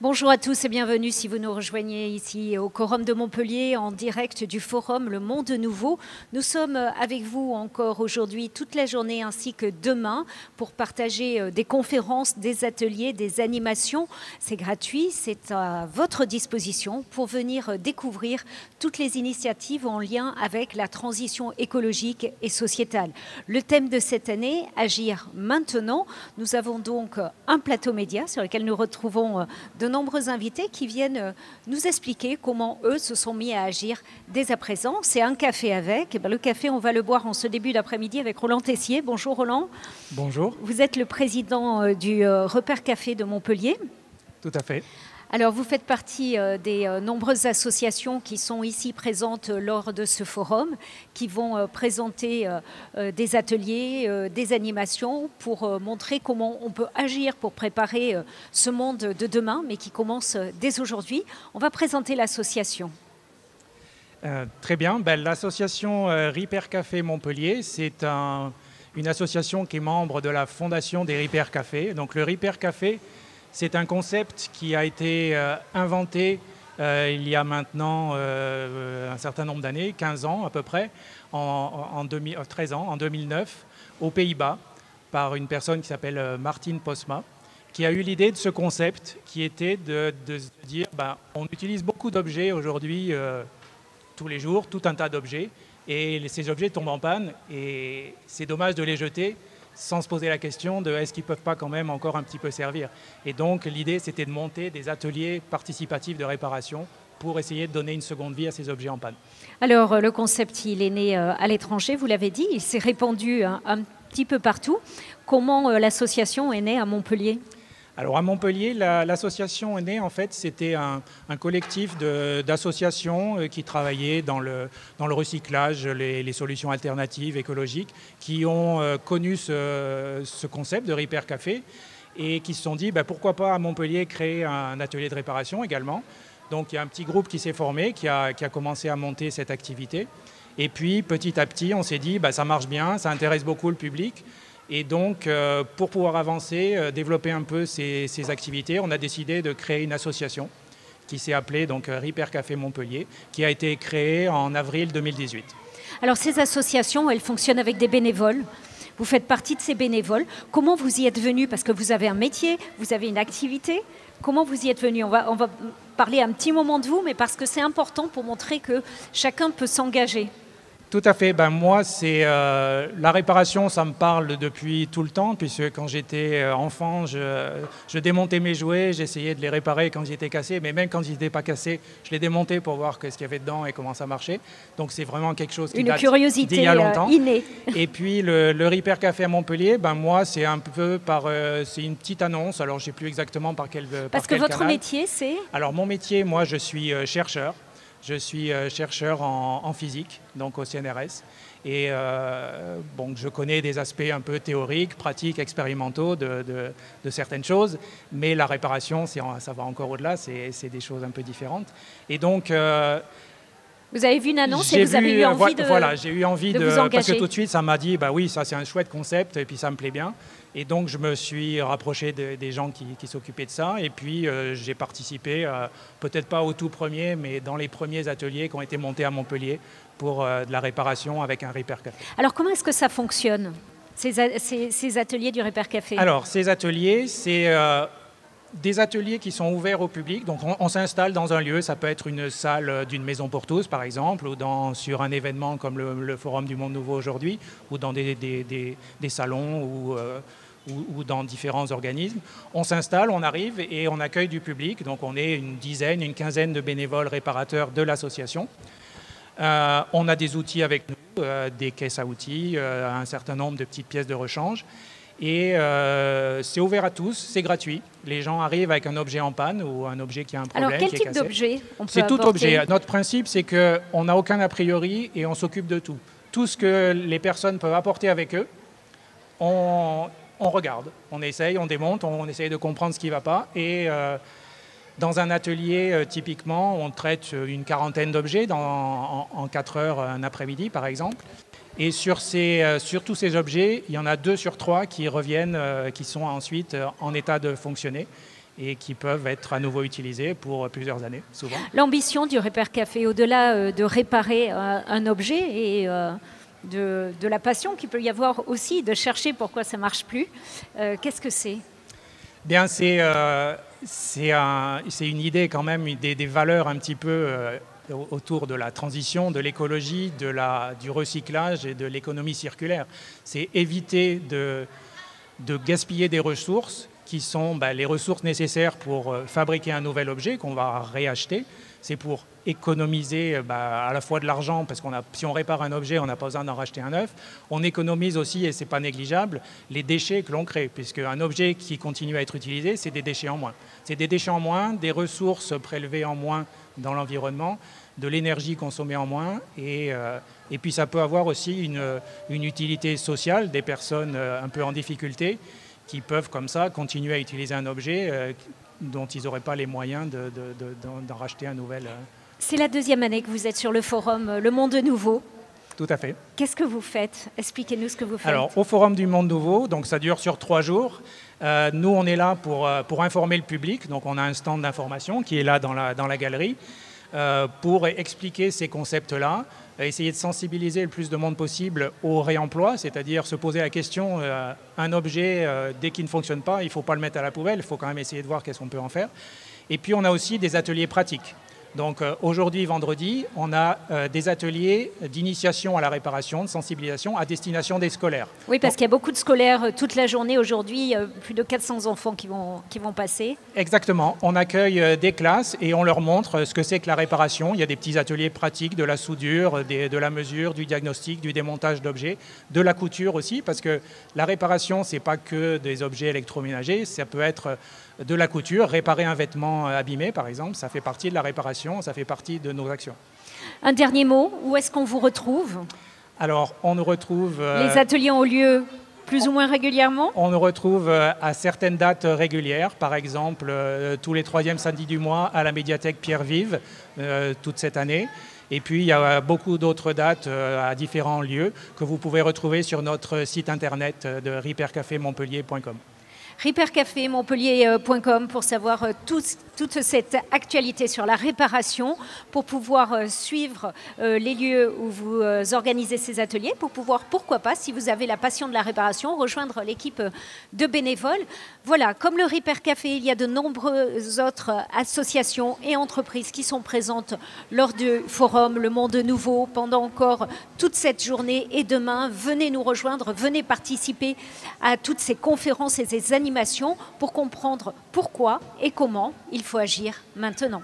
Bonjour à tous et bienvenue si vous nous rejoignez ici au Quorum de Montpellier en direct du forum Le Monde Nouveau. Nous sommes avec vous encore aujourd'hui toute la journée ainsi que demain pour partager des conférences, des ateliers, des animations. C'est gratuit, c'est à votre disposition pour venir découvrir toutes les initiatives en lien avec la transition écologique et sociétale. Le thème de cette année, Agir maintenant. Nous avons donc un plateau média sur lequel nous retrouvons de nombreux invités qui viennent nous expliquer comment eux se sont mis à agir dès à présent. C'est un café avec. Le café, on va le boire en ce début d'après-midi avec Roland Tessier. Bonjour Roland. Bonjour. Vous êtes le président du Repère Café de Montpellier. Tout à fait. Alors, vous faites partie des nombreuses associations qui sont ici présentes lors de ce forum, qui vont présenter des ateliers, des animations pour montrer comment on peut agir pour préparer ce monde de demain, mais qui commence dès aujourd'hui. On va présenter l'association. Très bien. L'association Repair Café Montpellier, c'est une association qui est membre de la fondation des Repair Café. Donc, le Repair Café, c'est un concept qui a été inventé il y a maintenant un certain nombre d'années, 15 ans à peu près, 13 ans, en 2009, aux Pays-Bas, par une personne qui s'appelle Martin Posma, qui a eu l'idée de ce concept qui était de se dire on utilise beaucoup d'objets aujourd'hui, tous les jours, tout un tas d'objets, et ces objets tombent en panne, et c'est dommage de les jeter, sans se poser la question de est-ce qu'ils ne peuvent pas quand même encore un petit peu servir. Et donc l'idée c'était de monter des ateliers participatifs de réparation pour essayer de donner une seconde vie à ces objets en panne. Alors le concept il est né à l'étranger, vous l'avez dit, il s'est répandu un petit peu partout. Comment l'association est née à Montpellier ? Alors à Montpellier, l'association est née, en fait, c'était un collectif d'associations qui travaillaient dans le recyclage, les solutions alternatives, écologiques, qui ont connu ce concept de Repair Café et qui se sont dit pourquoi pas à Montpellier créer un atelier de réparation également. Donc il y a un petit groupe qui s'est formé, qui a commencé à monter cette activité. Et puis petit à petit, on s'est dit ça marche bien, ça intéresse beaucoup le public. Et donc, pour pouvoir avancer, développer un peu ces activités, on a décidé de créer une association qui s'est appelée donc Repair Café Montpellier, qui a été créée en avril 2018. Alors, ces associations, elles fonctionnent avec des bénévoles. Vous faites partie de ces bénévoles. Comment vous y êtes venu ? Parce que vous avez un métier, vous avez une activité. Comment vous y êtes venu ? On va parler un petit moment de vous, mais parce que c'est important pour montrer que chacun peut s'engager. Tout à fait. Moi, c'est la réparation, ça me parle depuis tout le temps, puisque quand j'étais enfant, je démontais mes jouets, j'essayais de les réparer quand ils étaient cassés, mais même quand ils n'étaient pas cassés, je les démontais pour voir ce qu'il y avait dedans et comment ça marchait. Donc c'est vraiment quelque chose qui date d'il y a longtemps. Innée. Et puis le Repair Café à Montpellier, moi, c'est un peu c'est une petite annonce. Alors je ne sais plus exactement par quel canal. Parce que votre métier, c'est ? Alors mon métier, moi, je suis chercheur. Je suis chercheur en physique, donc au CNRS. Et je connais des aspects un peu théoriques, pratiques, expérimentaux de certaines choses. Mais la réparation, ça va encore au-delà, c'est des choses un peu différentes. Et donc... vous avez vu une annonce et vous avez eu envie de j'ai eu envie de vous engager. Parce que tout de suite, ça m'a dit, oui, ça c'est un chouette concept et puis ça me plaît bien. Et donc, je me suis rapproché des gens qui s'occupaient de ça. Et puis, j'ai participé, peut-être pas au tout premier, mais dans les premiers ateliers qui ont été montés à Montpellier pour de la réparation avec un Repair Café. Alors, comment est-ce que ça fonctionne, ces ateliers du Repair Café ? Alors, ces ateliers, c'est des ateliers qui sont ouverts au public. Donc, on s'installe dans un lieu. Ça peut être une salle d'une maison pour tous, par exemple, ou sur un événement comme le Forum du Monde Nouveau aujourd'hui, ou dans des salons ou dans différents organismes. On s'installe, on arrive et on accueille du public. Donc, on est une quinzaine de bénévoles réparateurs de l'association. On a des outils avec nous, des caisses à outils, un certain nombre de petites pièces de rechange. Et c'est ouvert à tous, c'est gratuit. Les gens arrivent avec un objet en panne ou un objet qui a un problème. Alors, quel qui est type cassé. d'objet on peut C'est tout apporter ? objet. Notre principe, c'est qu'on n'a aucun a priori et on s'occupe de tout. Tout ce que les personnes peuvent apporter avec eux, on regarde, on essaye, on démonte, on essaye de comprendre ce qui ne va pas. Et dans un atelier, typiquement, on traite une quarantaine d'objets en 4 heures un après-midi, par exemple. Et sur tous ces objets, il y en a 2 sur 3 qui reviennent, qui sont ensuite en état de fonctionner. et qui peuvent être à nouveau utilisés pour plusieurs années, souvent. L'ambition du Repair Café, au-delà de réparer un objet et de la passion qu'il peut y avoir aussi de chercher pourquoi ça ne marche plus, qu'est-ce que c'est ? Bien, c'est une idée quand même, des valeurs un petit peu autour de la transition, de l'écologie, du recyclage et de l'économie circulaire. C'est éviter de gaspiller des ressources qui sont les ressources nécessaires pour fabriquer un nouvel objet qu'on va réacheter. C'est pour économiser à la fois de l'argent, parce que si on répare un objet, on n'a pas besoin d'en racheter un neuf. On économise aussi, et ce n'est pas négligeable, les déchets que l'on crée, puisque un objet qui continue à être utilisé, c'est des déchets en moins. C'est des déchets en moins, des ressources prélevées en moins dans l'environnement, de l'énergie consommée en moins, et puis ça peut avoir aussi une utilité sociale, des personnes un peu en difficulté, qui peuvent comme ça continuer à utiliser un objet dont ils n'auraient pas les moyens d'en racheter un nouvel. C'est la deuxième année que vous êtes sur le forum Le Monde Nouveau. Tout à fait. Qu'est-ce que vous faites ? Expliquez-nous ce que vous faites. Alors, au Forum du Monde Nouveau, donc ça dure sur 3 jours. Nous, on est là pour informer le public. Donc, on a un stand d'information qui est là dans la galerie pour expliquer ces concepts-là, essayer de sensibiliser le plus de monde possible au réemploi, c'est-à-dire se poser la question, un objet, dès qu'il ne fonctionne pas, il ne faut pas le mettre à la poubelle, il faut quand même essayer de voir qu'est-ce qu'on peut en faire. Et puis, on a aussi des ateliers pratiques. Donc aujourd'hui, vendredi, on a des ateliers d'initiation à la réparation, de sensibilisation à destination des scolaires. Oui, parce qu'il y a beaucoup de scolaires toute la journée aujourd'hui, plus de 400 enfants qui vont passer. Exactement. On accueille des classes et on leur montre ce que c'est que la réparation. Il y a des petits ateliers pratiques de la soudure, de la mesure, du diagnostic, du démontage d'objets, de la couture aussi, parce que la réparation, ce n'est pas que des objets électroménagers, ça peut être de la couture, réparer un vêtement abîmé par exemple, ça fait partie de la réparation, ça fait partie de nos actions. Un dernier mot, où est-ce qu'on vous retrouve ? Alors, on nous retrouve... Les ateliers ont lieu plus ou moins régulièrement ? On nous retrouve à certaines dates régulières, par exemple tous les 3e samedis du mois à la médiathèque Pierre-Vive, toute cette année. Et puis, il y a beaucoup d'autres dates à différents lieux que vous pouvez retrouver sur notre site internet de repaircafemontpellier.com. repaircafemontpellier.com pour savoir toute cette actualité sur la réparation, pour pouvoir suivre les lieux où vous organisez ces ateliers, pour pouvoir, pourquoi pas, si vous avez la passion de la réparation, rejoindre l'équipe de bénévoles. Voilà, comme le Repair Café, il y a de nombreuses autres associations et entreprises qui sont présentes lors du forum Le Monde Nouveau pendant encore toute cette journée et demain. Venez nous rejoindre, venez participer à toutes ces conférences et ces animations pour comprendre pourquoi et comment il faut agir maintenant.